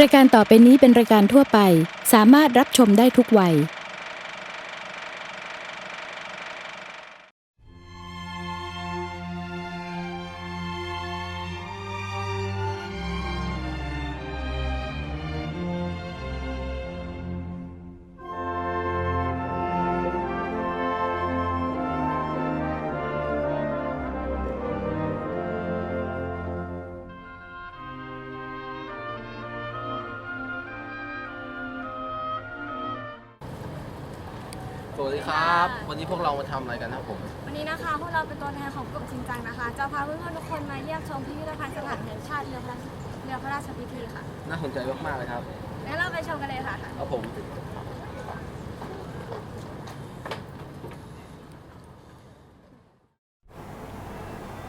รายการต่อไปนี้เป็นรายการทั่วไปสามารถรับชมได้ทุกวัยสวัสดีครับวันนี้พวกเรามาทำอะไรกันครับผมวันนี้นะคะพวกเราเป็นตัวแทนของกลุ่มจริงจังนะคะจะพาเพื่อนๆทุกคนมาเยี่ยมชมพิพิธภัณฑ์สถานแห่งชาติเรือพระราชพิธีค่ะน่าสนใจมากๆเลยครับงั้นเราไปชมกันเลยค่ะครับผม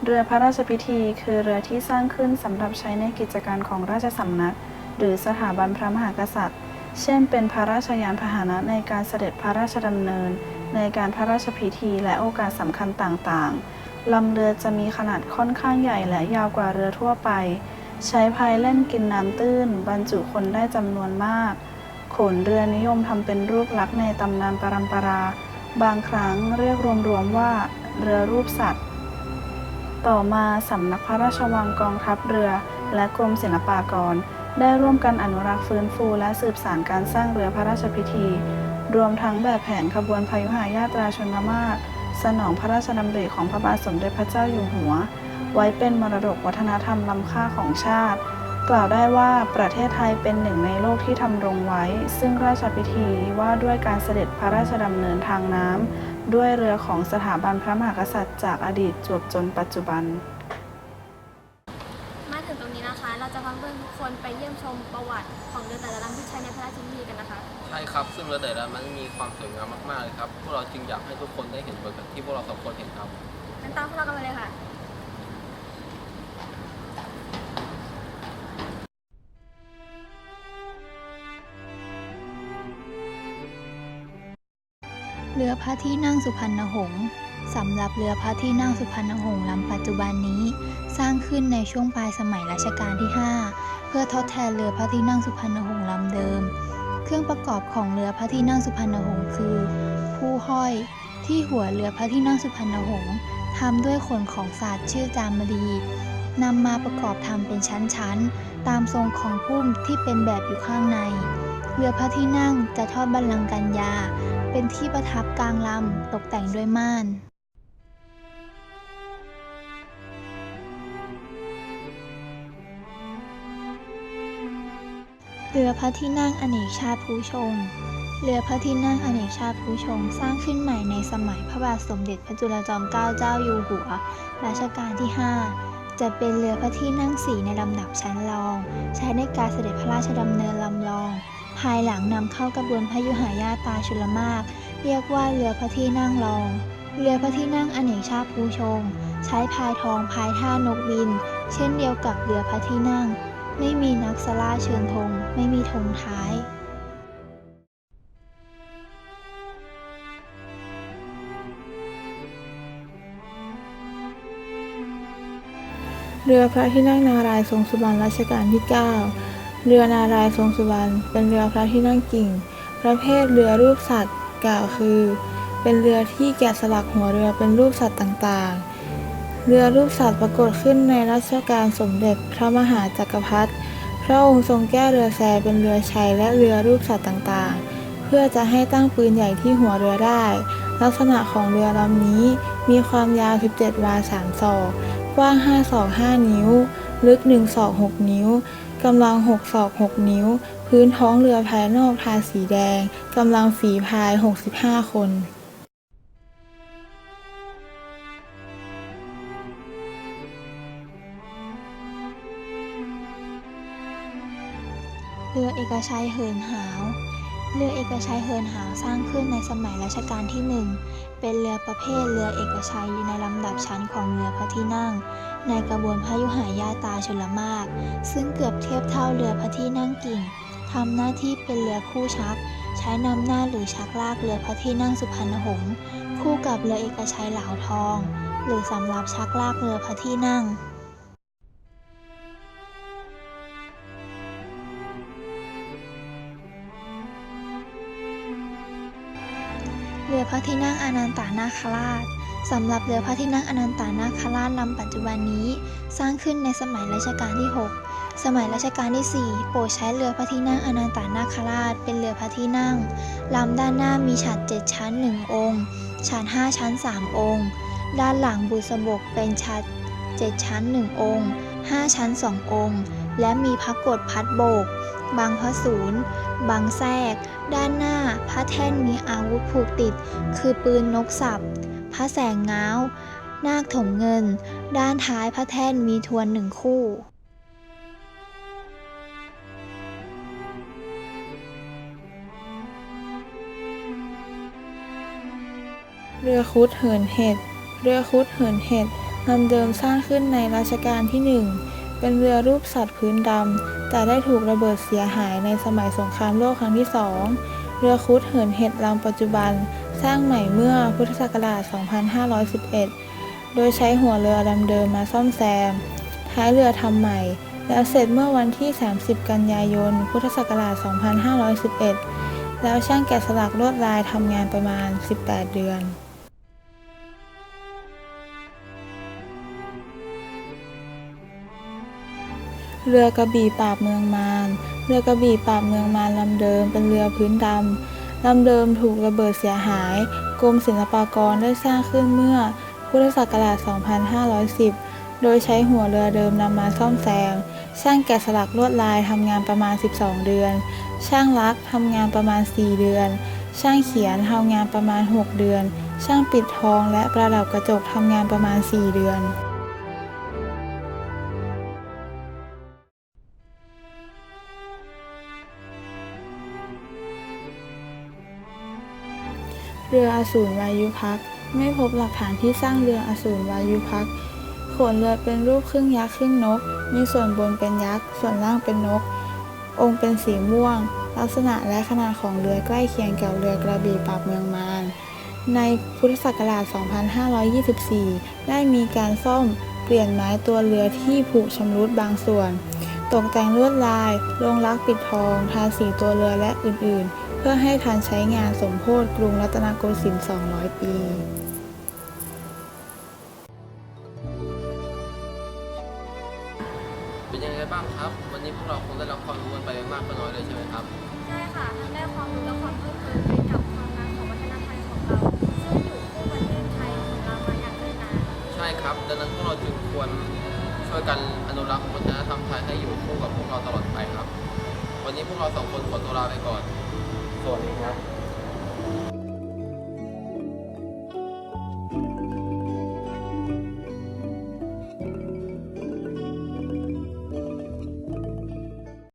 เรือพระราชพิธีคือเรือที่สร้างขึ้นสำหรับใช้ในกิจการของราชสำนักหรือสถาบันพระมหากษัตริย์เช่นเป็นพระราชยานพาหนะในการเสด็จพระราชดำเนินในการพระราชพิธีและโอกาสสำคัญต่างๆลำเรือจะมีขนาดค่อนข้างใหญ่และยาวกว่าเรือทั่วไปใช้พายเล่นกินน้ำตื้นบรรจุคนได้จำนวนมากโขนเรือนิยมทำเป็นรูปลักษณ์ในตำนานปรัมปราบางครั้งเรียกรวมๆว่าเรือรูปสัตว์ต่อมาสำนักพระราชวังกองทัพเรือและกรมศิลปากรได้ร่วมกันอนุรักษ์ฟื้นฟูและสืบสานการสร้างเรือพระราชพิธีรวมทั้งแบบแผนขบวนพยุหญาตราชนมาศสนองพระราชดำริของพระบาทสมเด็จพระเจ้าอยู่หัวไว้เป็นมรดกวัฒนธรรมล้ำค่าของชาติกล่าวได้ว่าประเทศไทยเป็นหนึ่งในโลกที่ทำรงไว้ซึ่งราชพิธีว่าด้วยการเสด็จพระราชดำเนินทางน้ำด้วยเรือของสถาบันพระมหากษัตริย์จากอดีตจวบจนปัจจุบันมาถึงตรงนี้นะคะเราจะพาเพื่อนทุกคนไปเยี่ยมชมประวัติของเรือแต่ละลำที่ใช้ในพระราชพิธีกันนะคะใช่ครับซึ่งเรือแต่ละมันมีความสวยงามมากๆเลยครับพวกเราจึงอยากให้ทุกคนได้เห็นเหมือนกับที่พวกเราสองคนเห็นครับงั้นตามพวกเรากันไปเลยค่ะเรือพระที่นั่งสุพรรณหงส์สำหรับเรือพระที่นั่งสุพรรณหงส์ลำปัจจุบันนี้สร้างขึ้นในช่วงปลายสมัยรัชกาลที่ 5 เพื่อทดแทนเรือพระที่นั่งสุพรรณหงส์ลำเดิมเครื่องประกอบของเรือพระที่นั่งสุพรรณหงส์คือผู้ห้อยที่หัวเรือพระที่นั่งสุพรรณหงส์ทำด้วยขนของสัตว์ชื่อจามรีนำมาประกอบทำเป็นชั้นๆตามทรงของพุ่มที่เป็นแบบอยู่ข้างในเรือพระที่นั่งจะทอดบัลลังก์กัญญาเป็นที่ประทับกลางลำตกแต่งด้วยม่านเรือพระที่นั่งอเนกชาติผู้ชงเรือพระที่นั่งอเนกชาติผู้ชงสร้างขึ้นใหม่ในสมัยพระบาทสมเด็จพระจุลจอมเกล้าเจ้าอยู่หัวรัชกาลที่ 5 จะเป็นเรือพระที่นั่ง4ในลำดับชั้นรองใช้ในการเสด็จพระราชดำเนินลำรองภายหลังนำเข้ากระบวนพยุหญาตราชลมารเรียกว่าเรือพระที่นั่งรองเรือพระที่นั่งอเนกชาติผู้ชงใช้พายทองพายท่านกบินเช่นเดียวกับเรือพระที่นั่งไม่มีนักสล่าเชิญธงไม่มีธงท้ายเรือพระที่นั่งนารายณ์ทรงสุบรรณรัชกาลที่ 9 เรือนารายณ์ทรงสุบรรณเป็นเรือพระที่นั่งกิ่งประเภทเรือรูปสัตว์กล่าวคือเป็นเรือที่แกะสลักหัวเรือเป็นรูปสัตว์ต่างๆเรือรูปสัตว์ปรากฏขึ้นในรัชกาลสมเด็จพระมหาจักรพรรดิพระองค์ทรงแก้เรือแซเป็นเรือชัยและเรือรูปสัตว์ต่างๆเพื่อจะให้ตั้งปืนใหญ่ที่หัวเรือได้ลักษณะของเรือลำนี้มีความยาว17 วา 3 ศอกกว้าง5 ศอก 5 นิ้วลึก1 ศอก 6 นิ้วกำลัง6 ศอก 6 นิ้วพื้นท้องเรือภายนอกทาสีแดงกำลังฝีพาย65 คนเรือเอกชัยเหินหาวเรือเอกชัยเหินหาวสร้างขึ้นในสมัยรัชกาลที่ 1 เป็นเรือประเภทเรือเอกชัยอยู่ในลำดับชั้นของเรือพระที่นั่งในกระบวนพยุหญาตราชลมารซึ่งเกือบเทียบเท่าเรือพระที่นั่งกิ่งทำหน้าที่เป็นเรือคู่ชักใช้นำหน้าหรือชักลากเรือพระที่นั่งสุพรรณหงส์คู่กับเรือเอกชัยเหลาทองหรือสำหรับชักลากเรือพระที่นั่ง ระที่นั่งอนันตนาคราชสำหรับเรือพระที่นั่งอนันตนาคราชลำปัจจุบันนี้สร้างขึ้นในสมัยรัชกาลที่ 6 สมัยรัชกาลที่ 4 โปรดใช้เรือพระที่นั่งอนันตนาคราชเป็นเรือพระที่นั่งลำด้านหน้ามีฉัตร7 ชั้น 1 องค์ฉัตร5 ชั้น 3 องค์ ด้านหลังบุษบกเป็นฉัตร7 ชั้น 1 องค์ 5 ชั้น 2 องค์ และมีพระกฏพัดโบกบังพระศูนย์บังแทรกด้านหน้าพระแท่นมีอาวุธผูกติดคือปืนนกสับพระแสงง้าวนาคถมเงินด้านท้ายพระแท่นมีทวน1 คู่เรือครุฑเหินเห็ดเรือครุฑเหินเห็ดลำเดิมสร้างขึ้นในรัชกาลที่ 1 เป็นเรือรูปสัตว์พื้นดำแต่ได้ถูกระเบิดเสียหายในสมัยสงครามโลกครั้งที่ 2 เรือครุฑเหินเห็ดลำปัจจุบันสร้างใหม่เมื่อพุทธศักราช 2511 โดยใช้หัวเรือลำเดิมมาซ่อมแซมท้ายเรือทำใหม่แล้วเสร็จเมื่อวันที่ 30 กันยายน พุทธศักราช 2511 แล้วช่างแกะสลักลวดลายทำงานประมาณ 18 เดือนเรือกระบี่ปราบเมืองมารเรือกระบี่ปราบเมืองมารลำเดิมเป็นเรือพื้นดำลำเดิมถูกระเบิดเสียหายกรมศิลปากรได้สร้างขึ้นเมื่อพุทธศักราช 2510 โดยใช้หัวเรือเดิมนำมาซ่อมแซมช่างแกะสลักลวดลายทำงานประมาณ 12 เดือนช่างลักทำงานประมาณ 4 เดือนช่างเขียนทำงานประมาณ 6 เดือนช่างปิดทองและประดับกระจกทำงานประมาณ 4 เดือนเรืออสูรวายุพักษ์ไม่พบหลักฐานที่สร้างเรืออสูรวายุพักษ์โขนเรือเป็นรูปครึ่งยักษ์ครึ่งนกมีส่วนบนเป็นยักษ์ส่วนล่างเป็นนกองค์เป็นสีม่วงลักษณะและขนาดของเรือใกล้เคียงกับเรือกระบี่ปราบเมืองมารในพุทธศักราช 2524 ได้มีการซ่อมเปลี่ยนไม้ตัวเรือที่ผุชำรุดบางส่วนตกแต่งลวดลายลงลักษณ์ปิดทองทาสีตัวเรือและอื่นๆเพื่อให้ทันใช้งานสมโภชกรุงรัตนโกสินทร์ 200 ปี เป็นยังไงบ้างครับ วันนี้พวกเราคงได้รับความรู้กันไปมากก็น้อยเลยใช่ไหมครับ ใช่ค่ะทั้งได้ความรู้และความเพลิดเพลินไปกับความงามของวัฒนธรรมของเราซึ่งอยู่คู่ประเทศไทยของเรามาอย่างเนิ่นนาน ใช่ครับ ดังนั้นพวกเราจึงควรช่วยกันอนุรักษ์วัฒนธรรมไทยให้อยู่คู่กับพวกเราตลอดไปครับ วันนี้พวกเรา2 คนขอตัวลาไปก่อน สวัสดีครับ